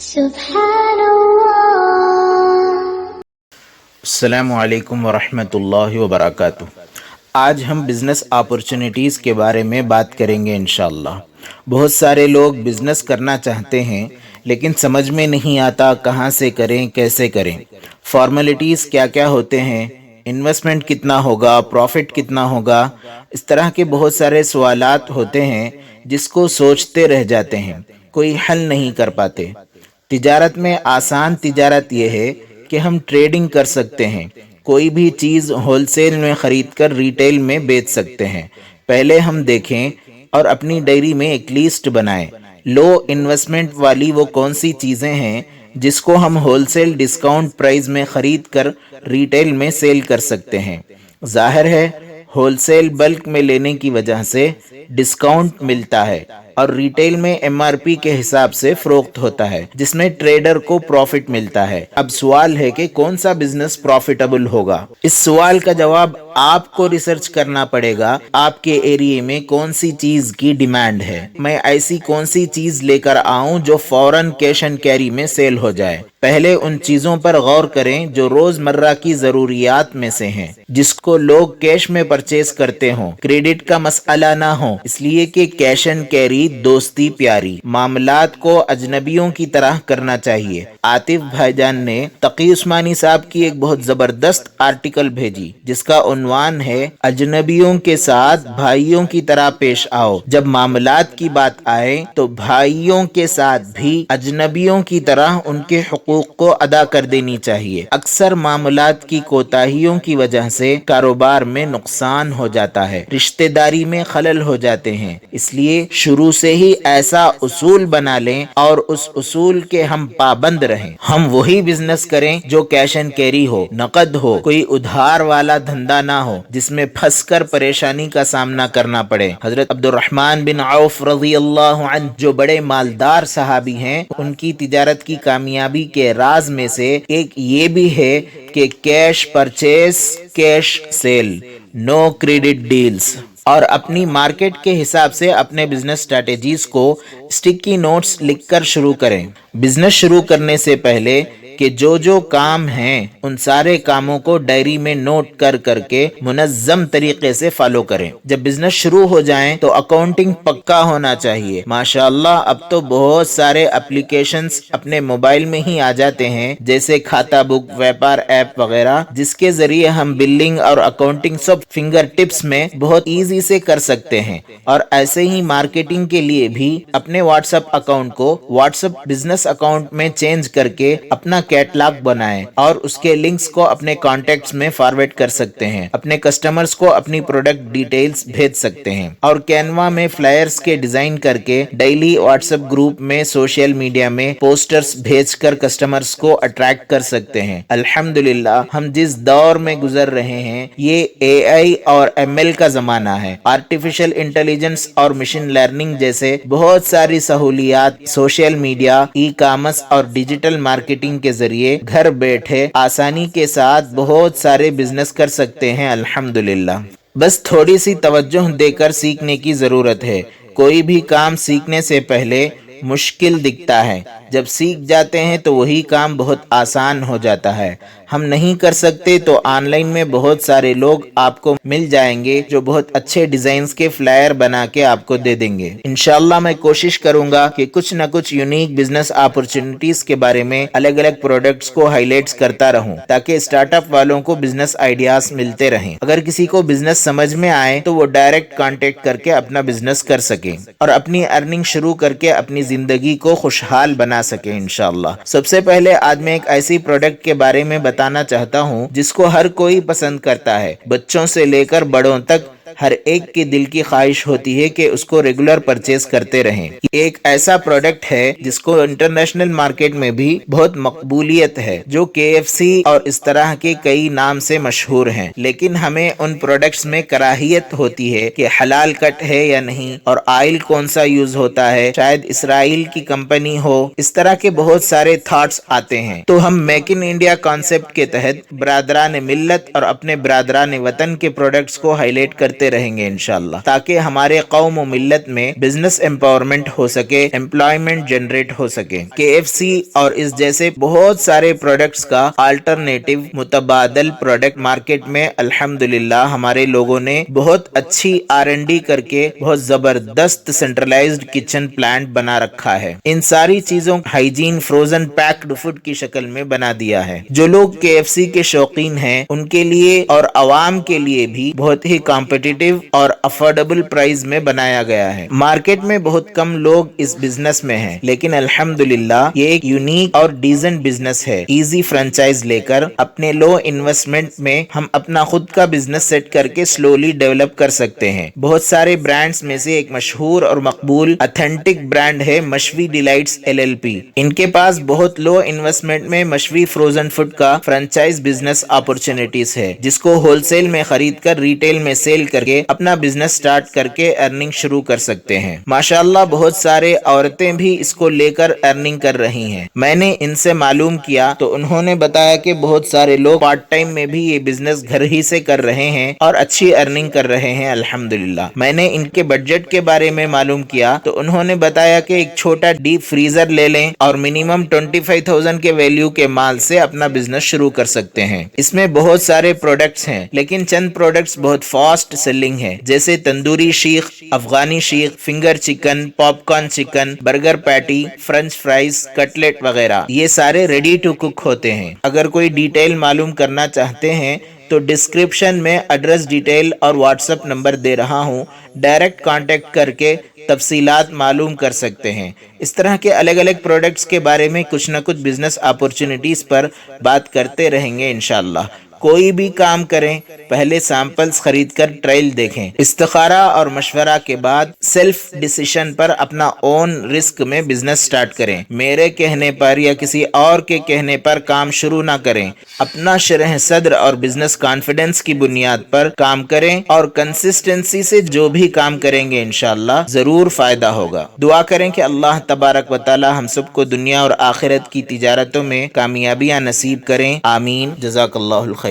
سبحان اللہ۔ السلام علیکم ورحمۃ اللہ وبرکاتہ۔ آج ہم بزنس اپورچونٹیز کے بارے میں بات کریں گے انشاءاللہ۔ بہت سارے لوگ بزنس کرنا چاہتے ہیں لیکن سمجھ میں نہیں آتا کہاں سے کریں، کیسے کریں، فارمیلٹیز کیا کیا ہوتے ہیں، انویسٹمنٹ کتنا ہوگا، پروفٹ کتنا ہوگا، اس طرح کے بہت سارے سوالات ہوتے ہیں جس کو سوچتے رہ جاتے ہیں، کوئی حل نہیں کر پاتے۔ تجارت میں آسان تجارت یہ ہے کہ ہم ٹریڈنگ کر سکتے ہیں، کوئی بھی چیز ہول سیل میں خرید کر ریٹیل میں بیچ سکتے ہیں۔ پہلے ہم دیکھیں اور اپنی ڈائری میں ایک لیسٹ بنائیں، لو انویسٹمنٹ والی وہ کون سی چیزیں ہیں جس کو ہم ہول سیل ڈسکاؤنٹ پرائز میں خرید کر ریٹیل میں سیل کر سکتے ہیں۔ ظاہر ہے ہول سیل بلک میں لینے کی وجہ سے ڈسکاؤنٹ ملتا ہے اور ریٹیل میں ایم آر پی کے حساب سے فروخت ہوتا ہے جس میں ٹریڈر کو پروفٹ ملتا ہے۔ اب سوال ہے کہ کون سا بزنس پروفیٹیبل ہوگا؟ اس سوال کا جواب آپ کو ریسرچ کرنا پڑے گا۔ آپ کے ایریے میں کون سی چیز کی ڈیمانڈ ہے، میں ایسی کون سی چیز لے کر آؤں جو فوراً کیش اینڈ کیری میں سیل ہو جائے۔ پہلے ان چیزوں پر غور کریں جو روز مرہ کی ضروریات میں سے ہیں، جس کو لوگ کیش میں پرچیز کرتے ہوں، کریڈٹ کا مسئلہ نہ ہو، اس لیے کہ کیش اینڈ کیری دوستی پیاری، معاملات کو اجنبیوں کی طرح کرنا چاہیے۔ عاطف بھائی جان نے تقی عثمانی صاحب کی ایک بہت زبردست آرٹیکل بھیجی جس کا عنوان ہے اجنبیوں کے ساتھ بھائیوں کی طرح پیش آؤ۔ جب معاملات کی بات آئے تو بھائیوں کے ساتھ بھی اجنبیوں کی طرح ان کے حقوق کو ادا کر دینی چاہیے۔ اکثر معاملات کی کوتاہیوں کی وجہ سے کاروبار میں نقصان ہو جاتا ہے، رشتہ داری میں خلل ہو جاتے ہیں، اس لیے شروع سے ہی ایسا اصول بنا لیں اور اس اصول کے ہم پابند رہیں۔ ہم وہی بزنس کریں جو کیش اینڈ کیری ہو، نقد ہو، کوئی ادھار والا دھندا نہ ہو جس میں پھنس کر پریشانی کا سامنا کرنا پڑے۔ حضرت عبد الرحمن بن عوف رضی اللہ عنہ جو بڑے مالدار صحابی ہیں، ان کی تجارت کی کامیابی کے راز میں سے ایک یہ بھی ہے کہ کیش پرچیز، کیش سیل، نو کریڈٹ ڈیلز، اور اپنی مارکیٹ کے حساب سے اپنے بزنس اسٹریٹجیز کو اسٹکی نوٹس لکھ کر شروع کریں۔ بزنس شروع کرنے سے پہلے کہ جو کام ہیں ان سارے کاموں کو ڈائری میں نوٹ کر کے منظم طریقے سے فالو کریں۔ جب بزنس شروع ہو جائیں تو اکاؤنٹنگ پکا ہونا چاہیے۔ ماشاءاللہ اب تو بہت سارے اپلیکیشنز اپنے موبائل میں ہی آ جاتے ہیں، جیسے کھاتا بک، ویپار ایپ وغیرہ، جس کے ذریعے ہم بلنگ اور اکاؤنٹنگ سب فنگر ٹپس میں بہت ایزی سے کر سکتے ہیں۔ اور ایسے ہی مارکیٹنگ کے لیے بھی اپنے واٹس ایپ اکاؤنٹ کو واٹس ایپ بزنس اکاؤنٹ میں چینج کر کے اپنا کیٹلاگ بنائیں اور اس کے لنکس کو اپنے کانٹیکٹس میں فارورڈ کر سکتے ہیں، اپنے کسٹمرز کو اپنی پروڈکٹ ڈیٹیلز بھیج سکتے ہیں، اور کینوا میں فلائرز کے ڈیزائن کر کے ڈیلی واٹس ایپ گروپ میں، سوشل میڈیا میں پوسٹرز بھیج کر کسٹمرز کو اٹریکٹ کر سکتے ہیں۔ الحمدللہ ہم جس دور میں گزر رہے ہیں یہ اے آئی اور ایم ایل کا زمانہ ہے۔ آرٹیفیشل انٹیلیجنس اور مشین لرننگ جیسے بہت ساری سہولیات سوشل میڈیا، ای کامرس اور ڈیجیٹل مارکیٹنگ کے ذریعے گھر بیٹھے آسانی کے ساتھ بہت سارے بزنس کر سکتے ہیں۔ الحمدللہ بس تھوڑی سی توجہ دے کر سیکھنے کی ضرورت ہے۔ کوئی بھی کام سیکھنے سے پہلے مشکل دکھتا ہے، جب سیکھ جاتے ہیں تو وہی کام بہت آسان ہو جاتا ہے۔ ہم نہیں کر سکتے تو آن لائن میں بہت سارے لوگ آپ کو مل جائیں گے جو بہت اچھے ڈیزائنز کے فلائر بنا کے آپ کو دے دیں گے۔ انشاءاللہ میں کوشش کروں گا کہ کچھ نہ کچھ یونیک بزنس اپورچونٹیز کے بارے میں الگ الگ پروڈکٹس کو ہائی لائٹس کرتا رہوں تاکہ اسٹارٹ اپ والوں کو بزنس آئیڈیاز ملتے رہیں۔ اگر کسی کو بزنس سمجھ میں آئے تو وہ ڈائریکٹ کانٹیکٹ کر کے اپنا بزنس کر سکیں اور اپنی ارننگ شروع کر کے اپنی زندگی کو خوشحال بنا سکیں انشاءاللہ۔ سب سے پہلے آج میں ایک ایسی پروڈکٹ کے بارے میں بتانا چاہتا ہوں جس کو ہر کوئی پسند کرتا ہے، بچوں سے لے کر بڑوں تک ہر ایک کی دل کی خواہش ہوتی ہے کہ اس کو ریگولر پرچیز کرتے رہیں۔ ایک ایسا پروڈکٹ ہے جس کو انٹرنیشنل مارکیٹ میں بھی بہت مقبولیت ہے، جو KFC اور اس طرح کے کئی نام سے مشہور ہیں، لیکن ہمیں ان پروڈکٹس میں کراہیت ہوتی ہے کہ حلال کٹ ہے یا نہیں، اور آئل کون سا یوز ہوتا ہے، شاید اسرائیل کی کمپنی ہو، اس طرح کے بہت سارے تھاٹس آتے ہیں۔ تو ہم میک ان انڈیا کانسیپٹ کے تحت برادران ملت اور اپنے برادران وطن کے پروڈکٹس کو ہائی لائٹ کرتے کرتے رہیں گے انشاءاللہ، تاکہ ہمارے قوم و ملت میں بزنس امپاورمنٹ ہو سکے، امپلائمنٹ جنریٹ ہو سکے۔ KFC اور اس جیسے بہت سارے پروڈکٹس کا آلٹرنیٹو متبادل پروڈکٹ مارکیٹ میں الحمدللہ ہمارے لوگوں نے بہت اچھی R&D کر کے بہت زبردست سینٹرلائزڈ کچن پلانٹ بنا رکھا ہے۔ ان ساری چیزوں ہائیجین فروزن پیکڈ فوڈ کی شکل میں بنا دیا ہے۔ جو لوگ KFC کے شوقین ہیں ان کے لیے اور عوام کے لیے بھی بہت ہی کمپٹیٹیو اور افورڈیبل پرائز میں بنایا گیا ہے۔ مارکیٹ میں بہت کم لوگ اس بزنس میں ہیں، لیکن الحمدللہ یہ ایک یونیک اور ڈیزنٹ بزنس ہے۔ ایزی فرنچائز لے کر اپنے لو انویسٹمنٹ میں ہم اپنا خود کا بزنس سیٹ کر کے سلولی ڈیولپ کر سکتے ہیں۔ بہت سارے برانڈز میں سے ایک مشہور اور مقبول اتھینٹک برانڈ ہے مشوی ڈیلائٹس LLP۔ ان کے پاس بہت لو انویسٹمنٹ میں مشوی فروزن فوڈ کا فرنچائز بزنس اپورچونٹیز ہے، جس کو ہول سیل میں خرید کر ریٹیل میں سیل کر کے اپنا بزنس سٹارٹ کر کے ارننگ شروع کر سکتے ہیں۔ ماشاءاللہ بہت سارے عورتیں بھی اس کو لے کر ارننگ کر رہی ہیں۔ میں نے ان سے معلوم کیا تو انہوں نے بتایا کہ بہت سارے لوگ پارٹ ٹائم میں بھی یہ بزنس گھر ہی سے کر رہے ہیں اور اچھی ارننگ کر رہے ہیں الحمدللہ۔ میں نے ان کے بجٹ کے بارے میں معلوم کیا تو انہوں نے بتایا کہ ایک چھوٹا ڈیپ فریزر لے لیں اور منیمم 25,000 کے ویلیو کے مال سے اپنا بزنس شروع کر سکتے ہیں۔ اس میں بہت سارے پروڈکٹس ہیں، لیکن چند پروڈکٹس بہت فاسٹ سیلنگ ہیں، جیسے tandoori seekh, Afghani seekh, finger chicken, popcorn chicken, burger patty, French fries, cutlet وغیرہ۔ یہ سارے ریڈی ٹو کک ہوتے ہیں۔ اگر کوئی ڈیٹیل معلوم کرنا چاہتے ہیں تو ڈسکرپشن میں ایڈریس ڈیٹیل اور واٹس ایپ نمبر دے رہا ہوں، ڈائریکٹ کانٹیکٹ کر کے تفصیلات معلوم کر سکتے ہیں۔ اس طرح کے الگ الگ پروڈکٹس کے بارے میں کچھ نہ کچھ بزنس اپورچونٹیز پر بات کرتے رہیں گے انشاءاللہ۔ کوئی بھی کام کریں پہلے سیمپلز خرید کر ٹرائل دیکھیں، استخارہ اور مشورہ کے بعد سیلف ڈیسیشن پر اپنا اون رسک میں بزنس سٹارٹ کریں۔ میرے کہنے پر یا کسی اور کے کہنے پر کام شروع نہ کریں۔ اپنا شرح صدر اور بزنس کانفیڈنس کی بنیاد پر کام کریں اور کنسسٹنسی سے جو بھی کام کریں گے انشاءاللہ ضرور فائدہ ہوگا۔ دعا کریں کہ اللہ تبارک و تعالی ہم سب کو دنیا اور آخرت کی تجارتوں میں کامیابیاں نصیب کریں، آمین۔ جزاک اللہ الخیر۔